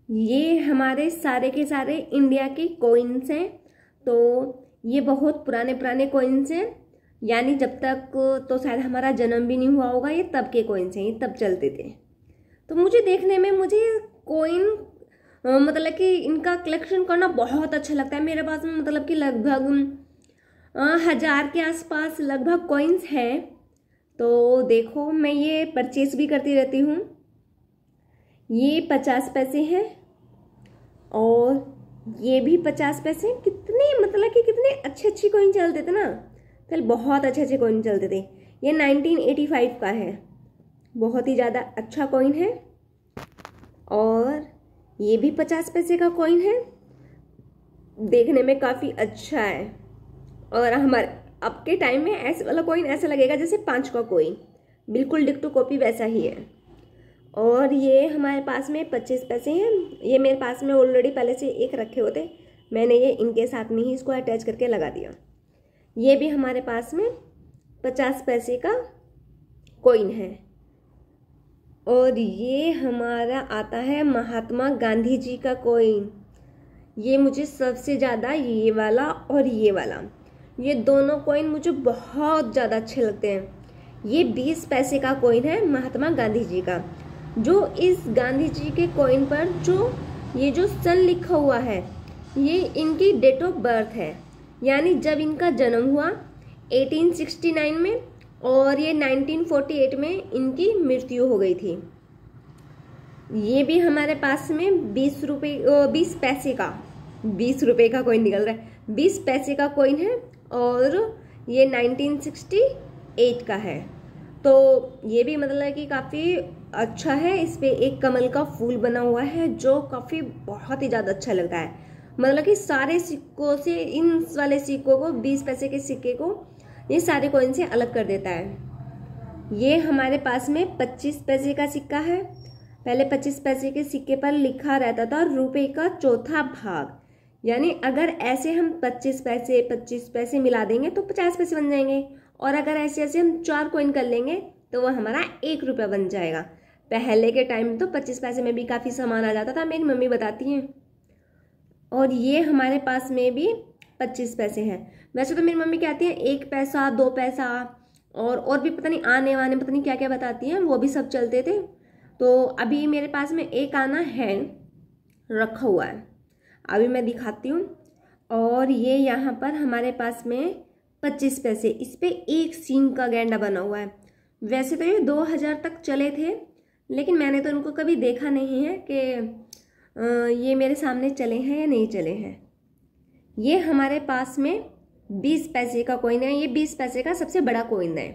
ये हमारे सारे के सारे इंडिया के कॉइन्स हैं। तो ये बहुत पुराने पुराने कॉइन्स हैं, यानी जब तक तो शायद हमारा जन्म भी नहीं हुआ होगा, ये तब के कॉइन्स हैं, ये तब चलते थे। तो मुझे देखने में मुझे कॉइन मतलब कि इनका कलेक्शन करना बहुत अच्छा लगता है। मेरे पास में मतलब कि लगभग 1000 के आसपास लगभग कॉइन्स हैं। तो देखो मैं ये परचेज भी करती रहती हूँ। ये 50 पैसे हैं और ये भी 50 पैसे। कितने मतलब कि कितने अच्छे अच्छे कॉइन चलते थे ना, कल बहुत अच्छे अच्छे कॉइन चलते थे। ये 1985 का है, बहुत ही ज़्यादा अच्छा कॉइन है। और ये भी 50 पैसे का कॉइन है, देखने में काफ़ी अच्छा है। और हमारे अब के टाइम में ऐसे वाला कॉइन ऐसा लगेगा जैसे 5 का कॉइन, बिल्कुल डिक्टो कॉपी वैसा ही है। और ये हमारे पास में 25 पैसे हैं। ये मेरे पास में ऑलरेडी पहले से एक रखे होते, मैंने ये इनके साथ में ही इसको अटैच करके लगा दिया। ये भी हमारे पास में 50 पैसे का कॉइन है। और ये हमारा आता है महात्मा गांधी जी का कॉइन। ये मुझे सबसे ज़्यादा ये वाला और ये वाला, ये दोनों कॉइन मुझे बहुत ज़्यादा अच्छे लगते हैं। ये 20 पैसे का कॉइन है महात्मा गांधी जी का। जो इस गांधी जी के कॉइन पर ये जो सन लिखा हुआ है, ये इनकी डेट ऑफ बर्थ है, यानी जब इनका जन्म हुआ 1869 में, और ये 1948 में इनकी मृत्यु हो गई थी। ये भी हमारे पास में 20 पैसे का 20 रुपये का कॉइन निकल रहा है, 20 पैसे का कॉइन है। और ये 1968 का है। तो ये भी मतलब कि काफ़ी अच्छा है। इस पे एक कमल का फूल बना हुआ है जो काफ़ी बहुत ही ज़्यादा अच्छा लगता है। मतलब कि सारे सिक्कों से इन वाले सिक्कों को, 20 पैसे के सिक्के को, ये सारे कॉइन से अलग कर देता है। ये हमारे पास में 25 पैसे का सिक्का है। पहले 25 पैसे के सिक्के पर लिखा रहता था रुपए का चौथा भाग, यानी अगर ऐसे हम 25 पैसे मिला देंगे तो 50 पैसे बन जाएंगे। और अगर ऐसे ऐसे हम 4 कॉइन कर लेंगे तो वो हमारा 1 रुपया बन जाएगा। पहले के टाइम में तो 25 पैसे में भी काफ़ी सामान आ जाता था, मेरी मम्मी बताती हैं। और ये हमारे पास में भी 25 पैसे हैं। वैसे तो मेरी मम्मी कहती हैं 1 पैसा 2 पैसा और भी पता नहीं आने वाने पता नहीं क्या क्या बताती हैं, वो भी सब चलते थे। तो अभी मेरे पास में एक आना है रखा हुआ है, अभी मैं दिखाती हूँ। और ये यहाँ पर हमारे पास में 25 पैसे, इस पे एक सींग का गैंडा बना हुआ है। वैसे तो ये 2000 तक चले थे, लेकिन मैंने तो इनको कभी देखा नहीं है कि ये मेरे सामने चले हैं या नहीं चले हैं। ये हमारे पास में 20 पैसे का कॉइन है। ये 20 पैसे का सबसे बड़ा कॉइन है।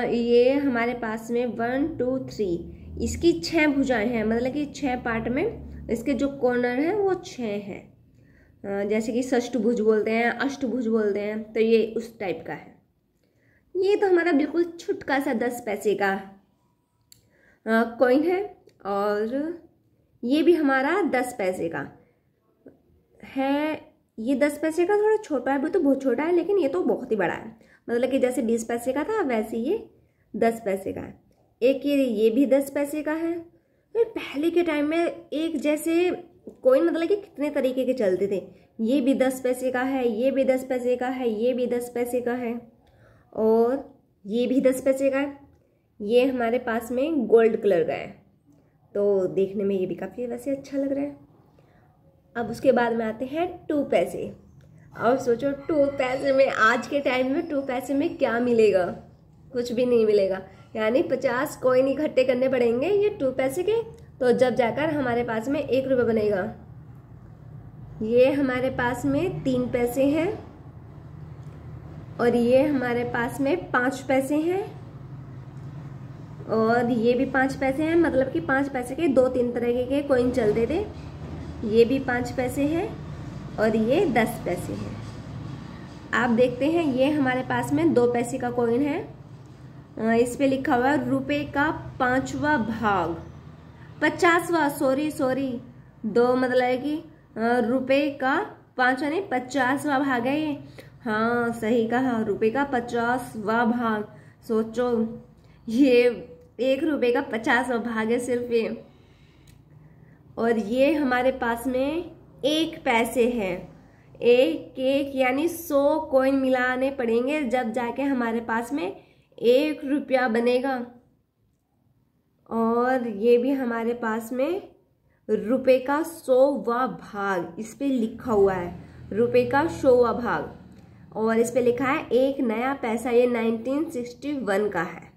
ये हमारे पास में 1 2 3, इसकी 6 भुजाएं हैं, मतलब कि 6 पार्ट में इसके जो कॉर्नर हैं वो 6 हैं। जैसे कि षष्ठभुज बोलते हैं, अष्टभुज बोलते हैं, तो ये उस टाइप का है। ये तो हमारा बिल्कुल छुटका सा 10 पैसे का कॉइन है। और ये भी हमारा 10 पैसे का है। ये 10 पैसे का थोड़ा छोटा है, वो तो बहुत छोटा है, लेकिन ये तो बहुत ही बड़ा है। मतलब कि जैसे 20 पैसे का था वैसे ये 10 पैसे का है। एक ये भी 10 पैसे का है। पहले के टाइम में एक जैसे कॉइन मतलब कि कितने तरीके के चलते थे। ये भी 10 पैसे का है, ये भी 10 पैसे का है, ये भी 10 पैसे का है, और ये भी 10 पैसे का है। ये हमारे पास में गोल्ड कलर का है, तो देखने में ये भी काफ़ी वैसे अच्छा लग रहा है। अब उसके बाद में आते हैं 2 पैसे। और सोचो 2 पैसे में, आज के टाइम में 2 पैसे में क्या मिलेगा? कुछ भी नहीं मिलेगा, यानी 50 कॉइन इकट्ठे करने पड़ेंगे ये 2 पैसे के, तो जब जाकर हमारे पास में 1 रुपया बनेगा। ये हमारे पास में 3 पैसे हैं, और ये हमारे पास में 5 पैसे हैं, और ये भी 5 पैसे हैं। मतलब कि 5 पैसे के 2-3 तरह के कॉइन चलते थे। ये भी 5 पैसे हैं, और ये 10 पैसे हैं। आप देखते हैं ये हमारे पास में 2 पैसे का कॉइन है। इस पे लिखा हुआ है रुपए का 5वां भाग, 50वां, सॉरी 2 मतलब है कि रुपए का 5वां नहीं 50वां भाग है ये। हाँ सही कहा, रुपए का 50वां भाग। सोचो ये 1 रुपए का 50वां भाग है सिर्फ ये। और ये हमारे पास में 1 पैसे है। एक एक यानी 100 कॉइन मिलाने पड़ेंगे जब जाके हमारे पास में 1 रुपया बनेगा। और ये भी हमारे पास में रुपए का 100वां भाग इस पे लिखा हुआ है, रुपए का 100वां भाग। और इस पे लिखा है एक नया पैसा, ये 1961 का है।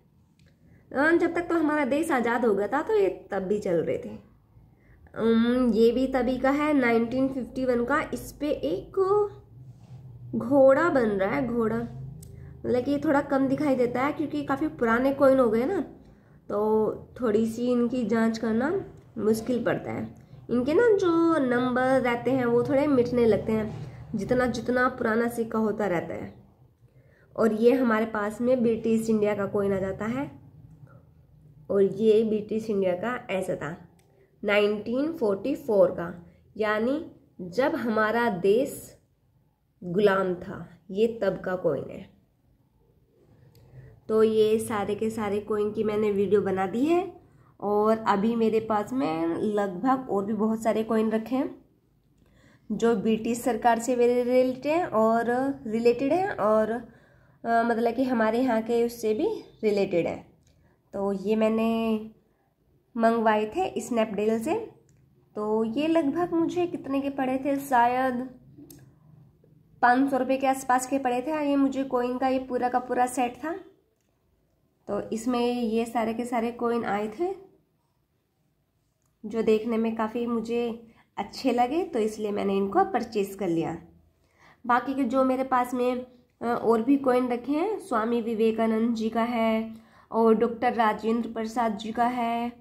जब तक तो हमारा देश आज़ाद हो गया था तो ये तब भी चल रहे थे। ये भी तभी का है 1951 का। इस पे एक घोड़ा बन रहा है, घोड़ा, मतलब कि ये थोड़ा कम दिखाई देता है क्योंकि काफ़ी पुराने कॉइन हो गए ना, तो थोड़ी सी इनकी जांच करना मुश्किल पड़ता है। इनके ना जो नंबर रहते हैं वो थोड़े मिटने लगते हैं जितना जितना पुराना सिक्का होता रहता है। और ये हमारे पास में ब्रिटिश इंडिया का कॉइन आ जाता है। और ये ब्रिटिश इंडिया का ऐसा था 1944 का, यानी जब हमारा देश गुलाम था, ये तब का कॉइन है। तो ये सारे के सारे कॉइन की मैंने वीडियो बना दी है। और अभी मेरे पास में लगभग और भी बहुत सारे कॉइन रखे हैं जो ब्रिटिश सरकार से रिलेटेड हैं और मतलब कि हमारे यहाँ के उससे भी रिलेटेड है। तो ये मैंने मंगवाए थे स्नैपडील से। तो ये लगभग मुझे कितने के पड़े थे, शायद 500 रुपये के आसपास के पड़े थे। ये मुझे कॉइन का ये पूरा का पूरा सेट था। तो इसमें ये सारे के सारे कॉइन आए थे जो देखने में काफ़ी मुझे अच्छे लगे, तो इसलिए मैंने इनको परचेज़ कर लिया। बाकी के जो मेरे पास में और भी कॉइन रखे हैं, स्वामी विवेकानंद जी का है और डॉक्टर राजेंद्र प्रसाद जी का है,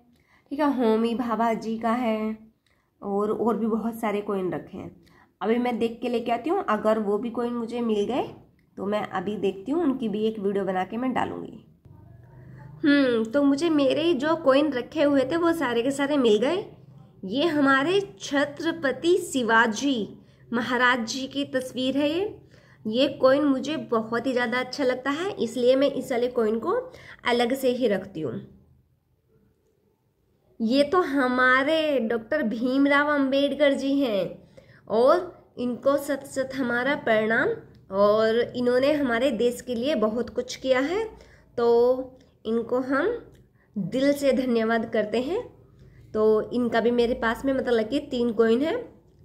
ठीक है, होमी भाभा जी का है और भी बहुत सारे कॉइन रखे हैं। अभी मैं देख के लेके आती हूँ, अगर वो भी कॉइन मुझे मिल गए तो मैं अभी देखती हूँ, उनकी भी एक वीडियो बना के मैं डालूँगी। तो मुझे मेरे जो कॉइन रखे हुए थे वो सारे के सारे मिल गए। ये हमारे छत्रपति शिवाजी महाराज जी की तस्वीर है। ये कॉइन मुझे बहुत ही ज़्यादा अच्छा लगता है, इसलिए मैं इस वाले कॉइन को अलग से ही रखती हूँ। ये तो हमारे डॉक्टर भीमराव अंबेडकर जी हैं और इनको सत सत हमारा प्रणाम। और इन्होंने हमारे देश के लिए बहुत कुछ किया है, तो इनको हम दिल से धन्यवाद करते हैं। तो इनका भी मेरे पास में मतलब कि 3 कॉइन है,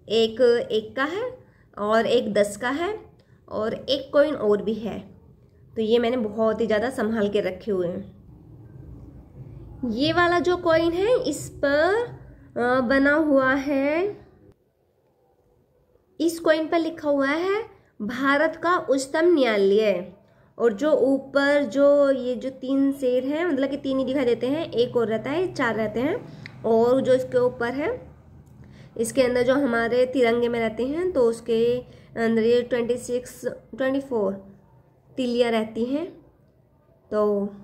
एक 1 का है और एक 10 का है और एक कॉइन और भी है। तो ये मैंने बहुत ही ज़्यादा संभाल के रखे हुए हैं। ये वाला जो कॉइन है इस पर बना हुआ है, इस कॉइन पर लिखा हुआ है भारत का उच्चतम न्यायालय। और जो ऊपर जो ये जो 3 शेर हैं, मतलब कि 3 ही दिखाई देते हैं, एक और रहता है, 4 रहते हैं। और जो इसके ऊपर है, इसके अंदर जो हमारे तिरंगे में रहते हैं, तो उसके अंदर ये 24 तिलियाँ रहती हैं। तो